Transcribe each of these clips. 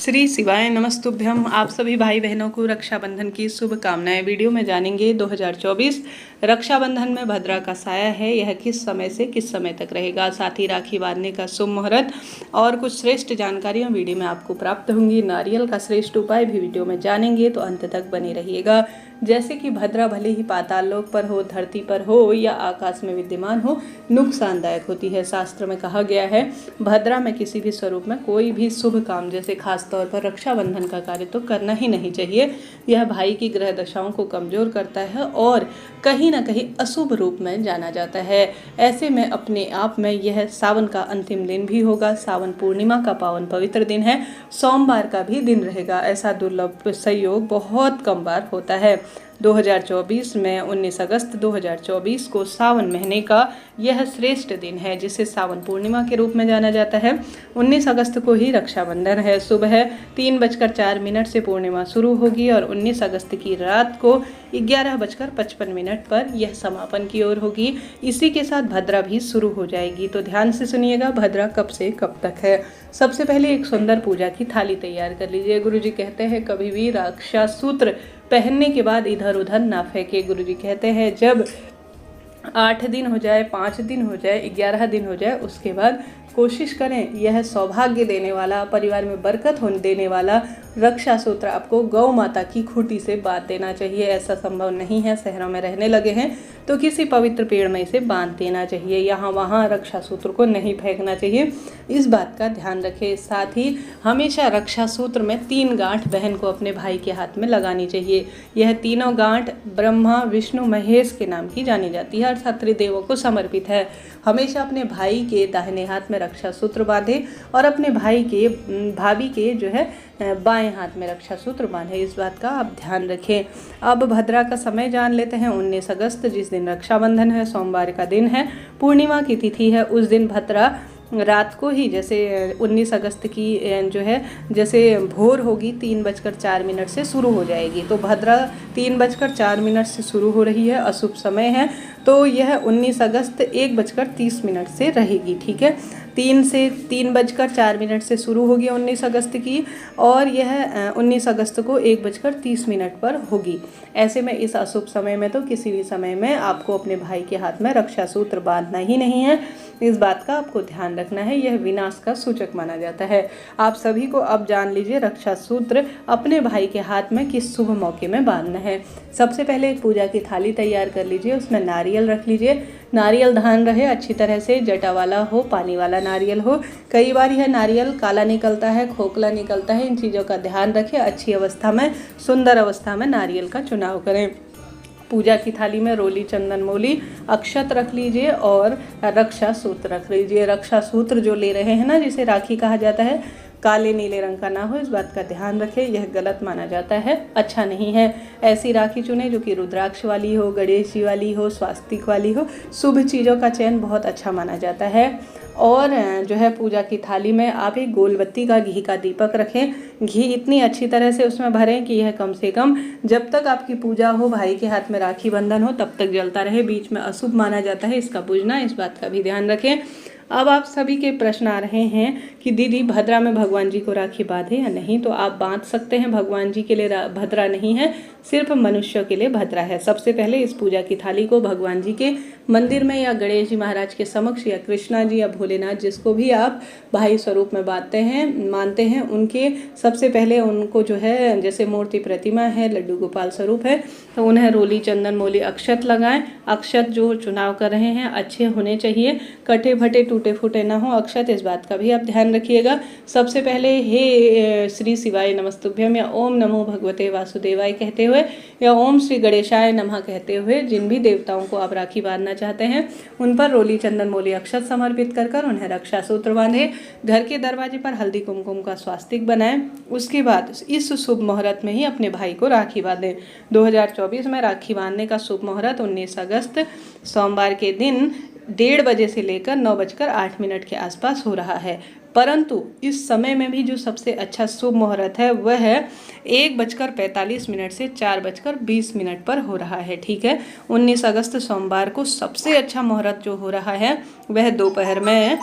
श्री शिवाय नमस्तुभ्यम। आप सभी भाई बहनों को रक्षाबंधन की शुभकामनाएं। वीडियो में जानेंगे 2024 रक्षाबंधन में भद्रा का साया है, यह किस समय से किस समय तक रहेगा, साथ ही राखी बांधने का शुभ मुहूर्त और कुछ श्रेष्ठ जानकारियां वीडियो में आपको प्राप्त होंगी। नारियल का श्रेष्ठ उपाय भी वीडियो में जानेंगे, तो अंत तक बने रहिएगा। जैसे कि भद्रा भले ही पाताल लोक पर हो, धरती पर हो या आकाश में विद्यमान हो, नुकसानदायक होती है। शास्त्र में कहा गया है भद्रा में किसी भी स्वरूप में कोई भी शुभ काम, जैसे खास तौर पर रक्षाबंधन का कार्य तो करना ही नहीं चाहिए। यह भाई की ग्रह दशाओं को कमजोर करता है और कहीं ना कहीं अशुभ रूप में जाना जाता है। ऐसे में अपने आप में यह सावन का अंतिम दिन भी होगा। सावन पूर्णिमा का पावन पवित्र दिन है, सोमवार का भी दिन रहेगा। ऐसा दुर्लभ संयोग बहुत कम बार होता है। 2024 में 19 अगस्त 2024 को सावन महीने का यह श्रेष्ठ दिन है, जिसे सावन पूर्णिमा के रूप में जाना जाता है। 19 अगस्त को ही रक्षाबंधन है। सुबह 3:04 से पूर्णिमा शुरू होगी और 19 अगस्त की रात को 11:55 पर यह समापन की ओर होगी। इसी के साथ भद्रा भी शुरू हो जाएगी। तो ध्यान से सुनिएगा, भद्रा कब से कब तक है। सबसे पहले एक सुंदर पूजा की थाली तैयार कर लीजिए। गुरुजी कहते हैं कभी भी रक्षा सूत्र पहनने के बाद इधर उधर ना फेंके। गुरुजी कहते हैं जब 8 दिन हो जाए, 5 दिन हो जाए, 11 दिन हो जाए, उसके बाद कोशिश करें यह सौभाग्य देने वाला, परिवार में बरकत होने देने वाला रक्षा सूत्र आपको गौ माता की खूंटी से बांध देना चाहिए। ऐसा संभव नहीं है, शहरों में रहने लगे हैं तो किसी पवित्र पेड़ में इसे बांध देना चाहिए। यहाँ वहाँ रक्षा सूत्र को नहीं फेंकना चाहिए, इस बात का ध्यान रखें। साथ ही हमेशा रक्षा सूत्र में 3 गांठ बहन को अपने भाई के हाथ में लगानी चाहिए। यह तीनों गांठ ब्रह्मा विष्णु महेश के नाम की जानी जाती है, अर्थात त्रिदेवों को समर्पित है। हमेशा अपने भाई के दाहिने हाथ में रक्षा सूत्र बांधे और अपने भाभी के जो है बाएं हाथ में रक्षा सूत्र बांधे, इस बात का आप ध्यान रखें। अब भद्रा का समय जान लेते हैं। 19 अगस्त जिस दिन रक्षाबंधन है, सोमवार का दिन है, पूर्णिमा की तिथि है। उस दिन भद्रा रात को ही, जैसे 19 अगस्त की जो है जैसे भोर होगी 3:04 से शुरू हो जाएगी। तो भद्रा 3:04 से शुरू हो रही है, अशुभ समय है। तो यह 19 अगस्त 1:30 से रहेगी। ठीक है, 3:04 से शुरू होगी 19 अगस्त की और यह 19 अगस्त को 1:30 पर होगी। ऐसे में इस अशुभ समय में तो किसी भी समय में आपको अपने भाई के हाथ में रक्षा सूत्र बांधना ही नहीं है, इस बात का आपको ध्यान रखना है। यह विनाश का सूचक माना जाता है। आप सभी को अब जान लीजिए रक्षा सूत्र अपने भाई के हाथ में किस शुभ मौके में बांधना है। सबसे पहले एक पूजा की थाली तैयार कर लीजिए, उसमें नारियल रख लीजिए। नारियल धान रहे, अच्छी तरह से जटा वाला हो, पानी वाला नारियल हो। कई बार यह नारियल काला निकलता है, खोखला निकलता है, इन चीज़ों का ध्यान रखें। अच्छी अवस्था में, सुंदर अवस्था में नारियल का चुनाव करें। पूजा की थाली में रोली, चंदन, मौली, अक्षत रख लीजिए और रक्षा सूत्र रख लीजिए। रक्षा सूत्र जो ले रहे हैं ना, जिसे राखी कहा जाता है, काले नीले रंग का ना हो, इस बात का ध्यान रखें। यह गलत माना जाता है, अच्छा नहीं है। ऐसी राखी चुने जो कि रुद्राक्ष वाली हो, गणेश जी वाली हो, स्वास्तिक वाली हो। शुभ चीज़ों का चयन बहुत अच्छा माना जाता है। और जो है पूजा की थाली में आप एक गोलबत्ती का घी का दीपक रखें। घी इतनी अच्छी तरह से उसमें भरें कि यह कम से कम जब तक आपकी पूजा हो, भाई के हाथ में राखी बंधन हो, तब तक जलता रहे। बीच में अशुभ माना जाता है इसका बुझना, इस बात का भी ध्यान रखें। अब आप सभी के प्रश्न आ रहे हैं कि दीदी भद्रा में भगवान जी को राखी बांधे या नहीं, तो आप बांध सकते हैं। भगवान जी के लिए भद्रा नहीं है, सिर्फ मनुष्यों के लिए भद्रा है। सबसे पहले इस पूजा की थाली को भगवान जी के मंदिर में या गणेश जी महाराज के समक्ष या कृष्णा जी या भोलेनाथ, जिसको भी आप भाई स्वरूप में बांधते हैं, मानते हैं, उनके सबसे पहले उनको जो है, जैसे मूर्ति प्रतिमा है, लड्डू गोपाल स्वरूप है, तो उन्हें रोली, चंदन, मौली, अक्षत लगाएं। अक्षत जो चुनाव कर रहे हैं अच्छे होने चाहिए, कटे फटे टूटे फूटे ना हो अक्षत, इस बात का भी आप ध्यान रखिएगा। सबसे पहले हे श्री शिवाय नमस्तुभ्यम या ओम नमो भगवते वासुदेवाय कहते हुए या ओम श्री गणेशाय नमः कहते हुए जिन भी देवताओं को आप राखी बांधना चाहते हैं उन पर रोली, चंदन, मौली, अक्षत समर्पित कर उन्हें रक्षा सूत्र बांधे। घर के दरवाजे पर हल्दी कुमकुम का स्वास्तिक बनाएं। उसके बाद इस शुभ मुहूर्त में ही अपने भाई को राखी बांधें। 2024 में राखी बांधने का शुभ मुहूर्त 19 अगस्त सोमवार के दिन 1:30 बजे से लेकर 9:08 के आसपास हो रहा है। परंतु इस समय में भी जो सबसे अच्छा शुभ मुहूर्त है वह है 1:45 से 4:20 पर हो रहा है। ठीक है, 19 अगस्त सोमवार को सबसे अच्छा मुहूर्त जो हो रहा है वह दोपहर में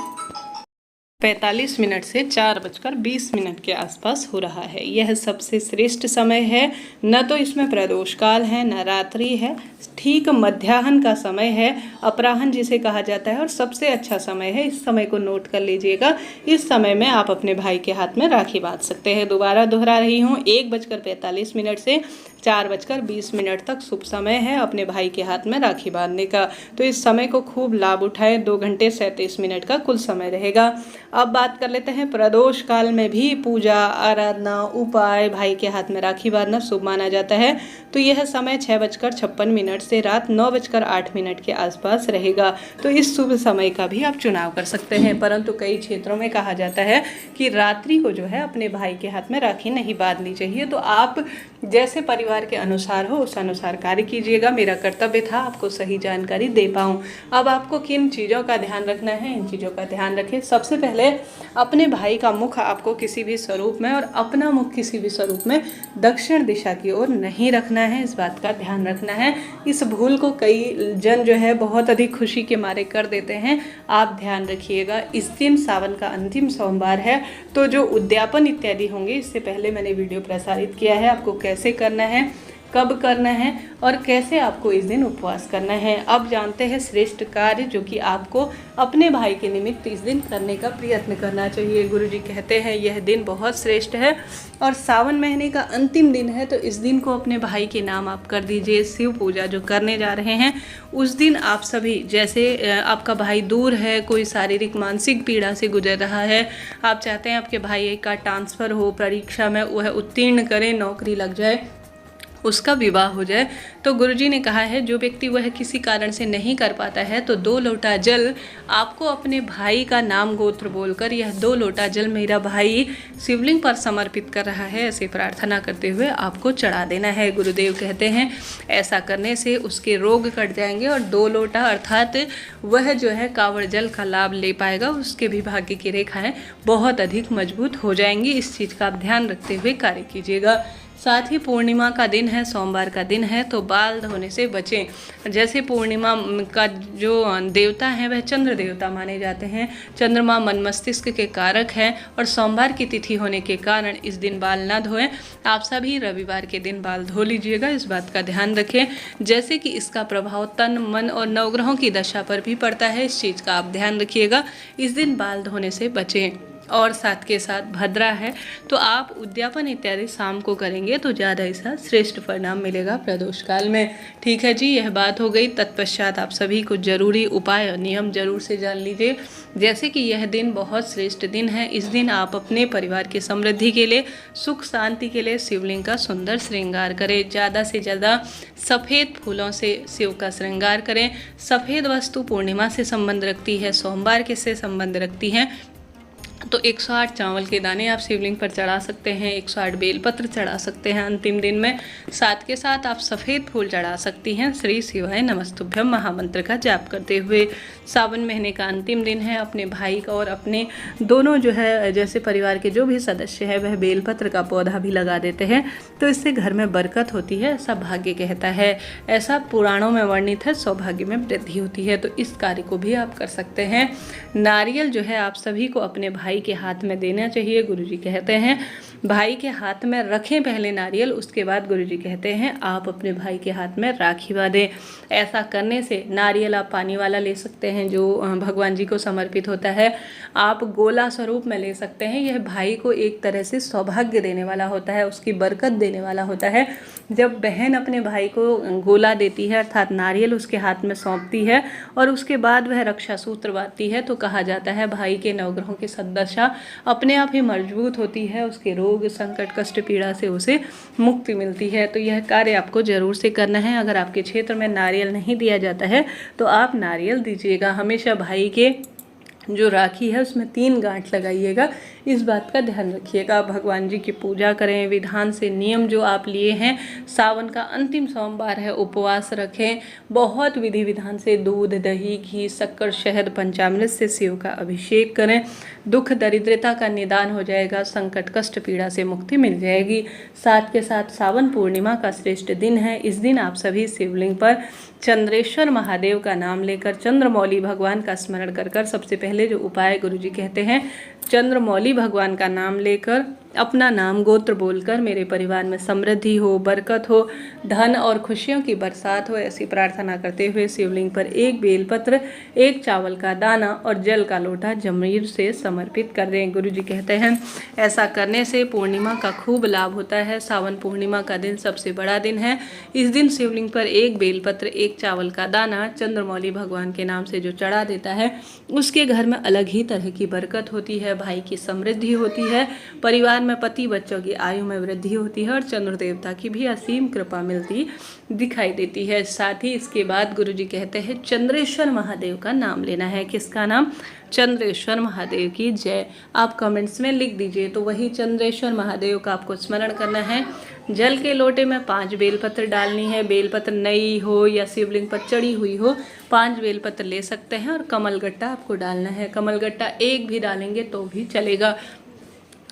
45 से 4:20 के आसपास हो रहा है। यह सबसे श्रेष्ठ समय है। न तो इसमें प्रदोष काल है, न रात्रि है, ठीक मध्याह्न का समय है, अपराह्न जिसे कहा जाता है, और सबसे अच्छा समय है। इस समय को नोट कर लीजिएगा। इस समय में आप अपने भाई के हाथ में राखी बांध सकते हैं। दोबारा दोहरा रही हूँ, 1:45 से 4:20 तक शुभ समय है अपने भाई के हाथ में राखी बांधने का। तो इस समय को खूब लाभ उठाएं। 2 घंटे 37 मिनट का कुल समय रहेगा। अब बात कर लेते हैं, प्रदोष काल में भी पूजा, आराधना, उपाय, भाई के हाथ में राखी बांधना शुभ माना जाता है। तो यह समय 6:56 से रात 9:08 के आसपास रहेगा। तो इस शुभ समय का भी आप चुनाव कर सकते हैं। परंतु कई क्षेत्रों में कहा जाता है कि रात्रि को जो है अपने भाई के हाथ में राखी नहीं बांधनी चाहिए। तो आप जैसे परिवार के अनुसार हो उस अनुसार कार्य कीजिएगा। मेरा कर्तव्य था आपको सही जानकारी दे पाऊँ। अब आपको किन चीज़ों का ध्यान रखना है, इन चीज़ों का ध्यान रखें। सबसे पहले अपने भाई का मुख आपको किसी भी स्वरूप में और अपना मुख किसी भी स्वरूप में दक्षिण दिशा की ओर नहीं रखना है। इस बात का ध्यान रखना है। इस भूल को कई जन जो है बहुत अधिक खुशी के मारे कर देते हैं। आप ध्यान रखिएगा। इस दिन सावन का अंतिम सोमवार है, तो जो उद्यापन इत्यादि होंगे इससे पहले मैंने वीडियो प्रसारित किया है, आपको कैसे करना है, कब करना है और कैसे आपको इस दिन उपवास करना है। अब जानते हैं श्रेष्ठ कार्य जो कि आपको अपने भाई के निमित्त इस दिन करने का प्रयत्न करना चाहिए। गुरुजी कहते हैं यह दिन बहुत श्रेष्ठ है और सावन महीने का अंतिम दिन है, तो इस दिन को अपने भाई के नाम आप कर दीजिए। शिव पूजा जो करने जा रहे हैं उस दिन आप सभी, जैसे आपका भाई दूर है, कोई शारीरिक मानसिक पीड़ा से गुजर रहा है, आप चाहते हैं आपके भाई का ट्रांसफ़र हो, परीक्षा में वह उत्तीर्ण करें, नौकरी लग जाए, उसका विवाह हो जाए, तो गुरुजी ने कहा है जो व्यक्ति वह किसी कारण से नहीं कर पाता है तो 2 लोटा जल आपको अपने भाई का नाम गोत्र बोलकर, यह 2 लोटा जल मेरा भाई शिवलिंग पर समर्पित कर रहा है, ऐसे प्रार्थना करते हुए आपको चढ़ा देना है। गुरुदेव कहते हैं ऐसा करने से उसके रोग कट जाएंगे और 2 लोटा अर्थात वह जो है कांवड़ जल का लाभ ले पाएगा। उसके भी भाग्य की रेखाएं बहुत अधिक मजबूत हो जाएंगी। इस चीज़ का आप ध्यान रखते हुए कार्य कीजिएगा। साथ ही पूर्णिमा का दिन है, सोमवार का दिन है, तो बाल धोने से बचें। जैसे पूर्णिमा का जो देवता है वह चंद्र देवता माने जाते हैं। चंद्रमा मन मस्तिष्क के कारक हैं और सोमवार की तिथि होने के कारण इस दिन बाल ना धोएं। आप सभी रविवार के दिन बाल धो लीजिएगा। इस बात का ध्यान रखें, जैसे कि इसका प्रभाव तन, मन और नवग्रहों की दशा पर भी पड़ता है। इस चीज़ का आप ध्यान रखिएगा। इस दिन बाल धोने से बचें। और साथ के साथ भद्रा है, तो आप उद्यापन इत्यादि शाम को करेंगे तो ज़्यादा इसका श्रेष्ठ परिणाम मिलेगा प्रदोष काल में। ठीक है जी, यह बात हो गई। तत्पश्चात आप सभी कुछ जरूरी उपाय और नियम जरूर से जान लीजिए। जैसे कि यह दिन बहुत श्रेष्ठ दिन है। इस दिन आप अपने परिवार की समृद्धि के लिए, सुख शांति के लिए शिवलिंग का सुंदर श्रृंगार करें। ज़्यादा से ज़्यादा सफ़ेद फूलों से शिव का श्रृंगार करें। सफ़ेद वस्तु पूर्णिमा से संबंध रखती है, सोमवार के से संबंध रखती है, तो 108 चावल के दाने आप शिवलिंग पर चढ़ा सकते हैं, 108 बेलपत्र चढ़ा सकते हैं अंतिम दिन में। साथ के साथ आप सफ़ेद फूल चढ़ा सकती हैं। श्री शिवाय नमस्तुभ्यम महामंत्र का जाप करते हुए। सावन महीने का अंतिम दिन है। अपने भाई का और अपने दोनों जो है जैसे परिवार के जो भी सदस्य है वह बेलपत्र का पौधा भी लगा देते हैं, तो इससे घर में बरकत होती है, ऐसा भाग्य कहता है। ऐसा पुराणों में वर्णित है, सौभाग्य में वृद्धि होती है। तो इस कार्य को भी आप कर सकते हैं। नारियल जो है आप सभी को अपने भाई के हाथ में देना चाहिए। गुरुजी कहते हैं भाई के हाथ में रखें पहले नारियल, उसके बाद गुरुजी कहते हैं आप अपने भाई के हाथ में राखी बांधें। ऐसा करने से नारियल आप पानी वाला ले सकते हैं जो भगवान जी को समर्पित होता है, आप गोला स्वरूप में ले सकते हैं। यह भाई को एक तरह से सौभाग्य देने वाला होता है, उसकी बरकत देने वाला होता है। जब बहन अपने भाई को गोला देती है अर्थात नारियल उसके हाथ में सौंपती है और उसके बाद वह रक्षा सूत्र बांधती है, तो कहा जाता है भाई के नवग्रहों की सददशा अपने आप ही मजबूत होती है, उसके रोग, संकट, कष्ट, पीड़ा से उसे मुक्ति मिलती है। तो यह कार्य आपको जरूर से करना है। अगर आपके क्षेत्र में नारियल नहीं दिया जाता है तो आप नारियल दीजिएगा। हमेशा भाई के जो राखी है उसमें 3 गांठ लगाइएगा। इस बात का ध्यान रखिएगा। भगवान जी की पूजा करें, विधान से नियम जो आप लिए हैं, सावन का अंतिम सोमवार है, उपवास रखें, बहुत विधि विधान से दूध, दही, घी, शक्कर, शहद, पंचामृत से शिव का अभिषेक करें। दुख दरिद्रता का निदान हो जाएगा, संकट, कष्ट, पीड़ा से मुक्ति मिल जाएगी। साथ के साथ सावन पूर्णिमा का श्रेष्ठ दिन है। इस दिन आप सभी शिवलिंग पर चंद्रेश्वर महादेव का नाम लेकर, चंद्रमौली भगवान का स्मरण कर सबसे पहले जो उपाय गुरुजी कहते हैं चंद्रमौली भगवान का नाम लेकर, अपना नाम गोत्र बोलकर मेरे परिवार में समृद्धि हो, बरकत हो, धन और खुशियों की बरसात हो, ऐसी प्रार्थना करते हुए शिवलिंग पर एक बेलपत्र, एक चावल का दाना और जल का लोटा जमीर से समर्पित कर दें। गुरुजी कहते हैं ऐसा करने से पूर्णिमा का खूब लाभ होता है। सावन पूर्णिमा का दिन सबसे बड़ा दिन है। इस दिन शिवलिंग पर एक बेलपत्र, एक चावल का दाना चंद्रमौली भगवान के नाम से जो चढ़ा देता है, उसके घर में अलग ही तरह की बरकत होती है, भाई की समृद्धि होती है, परिवार में पति बच्चों की आयु में वृद्धि होती है और चंद्र देवता की भी असीम कृपा मिलती दिखाई देती है। साथ ही इसके बाद गुरुजी कहते हैं चंद्रेश्वर महादेव का नाम लेना है। किसका नाम? चंद्रेश्वर महादेव की जय। आप कमेंट्स में लिख दीजिए। तो वही चंद्रेश्वर महादेव का आपको स्मरण करना है। जल के लोटे में 5 बेलपत्र डालनी है। बेलपत्र नई हो या शिवलिंग पर चढ़ी हुई हो, 5 बेलपत्र ले सकते हैं और कमलगट्टा आपको डालना है। कमलगट्टा एक भी डालेंगे तो भी चलेगा।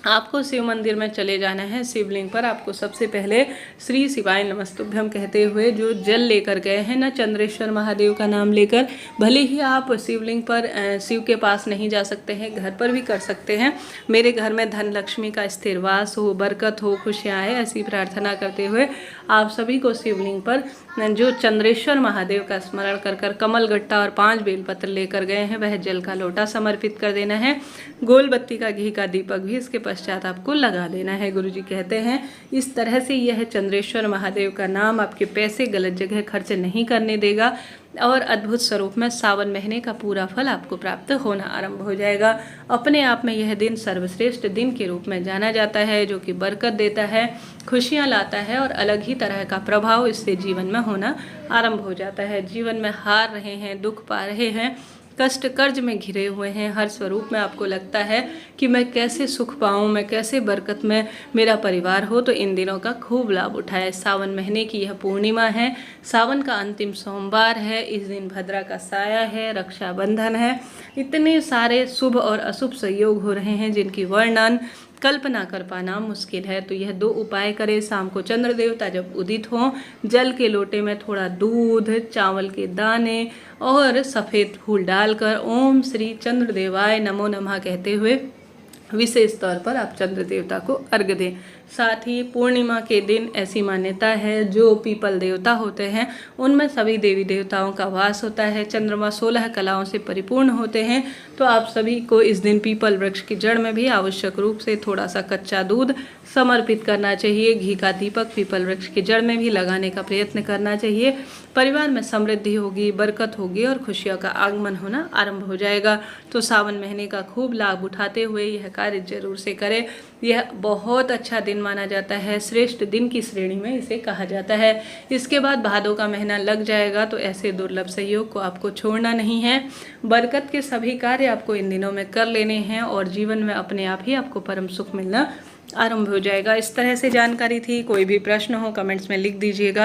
आपको शिव मंदिर में चले जाना है। शिवलिंग पर आपको सबसे पहले श्री शिवाय नमस्तुभ्यम कहते हुए जो जल लेकर गए हैं ना, चंद्रेश्वर महादेव का नाम लेकर, भले ही आप शिवलिंग पर शिव के पास नहीं जा सकते हैं, घर पर भी कर सकते हैं। मेरे घर में धन लक्ष्मी का स्थिर वास हो, बरकत हो, खुशियाँ आए, ऐसी प्रार्थना करते हुए आप सभी को शिवलिंग पर जो चंद्रेश्वर महादेव का स्मरण कर कर कमलगट्टा और 5 बेलपत्र लेकर गए हैं, वह जल का लोटा समर्पित कर देना है। गोल बत्ती का घी का दीपक भी इसके पश्चात आपको लगा देना है। गुरुजी कहते हैं इस तरह से यह चंद्रेश्वर महादेव का नाम आपके पैसे गलत जगह खर्च नहीं करने देगा और अद्भुत स्वरूप में सावन महीने का पूरा फल आपको प्राप्त होना आरंभ हो जाएगा। अपने आप में यह दिन सर्वश्रेष्ठ दिन के रूप में जाना जाता है, जो कि बरकत देता है, खुशियाँ लाता है और अलग ही तरह का प्रभाव इससे जीवन में होना आरंभ हो जाता है। जीवन में हार रहे हैं, दुख पा रहे हैं, कष्ट कर्ज में घिरे हुए हैं, हर स्वरूप में आपको लगता है कि मैं कैसे सुख पाऊँ, मैं कैसे बरकत में मेरा परिवार हो, तो इन दिनों का खूब लाभ उठाए। सावन महीने की यह पूर्णिमा है, सावन का अंतिम सोमवार है, इस दिन भद्रा का साया है, रक्षाबंधन है। इतने सारे शुभ और अशुभ संयोग हो रहे हैं जिनकी वर्णन कल्पना कर पाना मुश्किल है। तो यह 2 उपाय करें। शाम को चंद्र देवता जब उदित हो, जल के लोटे में थोड़ा दूध, चावल के दाने और सफ़ेद फूल डालकर ओम श्री चंद्र देवाय नमो नमः कहते हुए विशेष तौर पर आप चंद्र देवता को अर्घ्य दें। साथ ही पूर्णिमा के दिन ऐसी मान्यता है, जो पीपल देवता होते हैं उनमें सभी देवी देवताओं का वास होता है। चंद्रमा 16 कलाओं से परिपूर्ण होते हैं, तो आप सभी को इस दिन पीपल वृक्ष की जड़ में भी आवश्यक रूप से थोड़ा सा कच्चा दूध समर्पित करना चाहिए। घी का दीपक पीपल वृक्ष की जड़ में भी लगाने का प्रयत्न करना चाहिए। परिवार में समृद्धि होगी, बरकत होगी और खुशियों का आगमन होना आरंभ हो जाएगा। तो सावन महीने का खूब लाभ उठाते हुए यह कार्य जरूर से करें। यह बहुत अच्छा दिन माना जाता है, श्रेष्ठ दिन की श्रेणी में इसे कहा जाता है। इसके बाद भादों का महीना लग जाएगा, तो ऐसे दुर्लभ सहयोग को आपको छोड़ना नहीं है। बरकत के सभी कार्य आपको इन दिनों में कर लेने हैं और जीवन में अपने आप ही आपको परम सुख मिलना आरंभ हो जाएगा। इस तरह से जानकारी थी। कोई भी प्रश्न हो कमेंट्स में लिख दीजिएगा।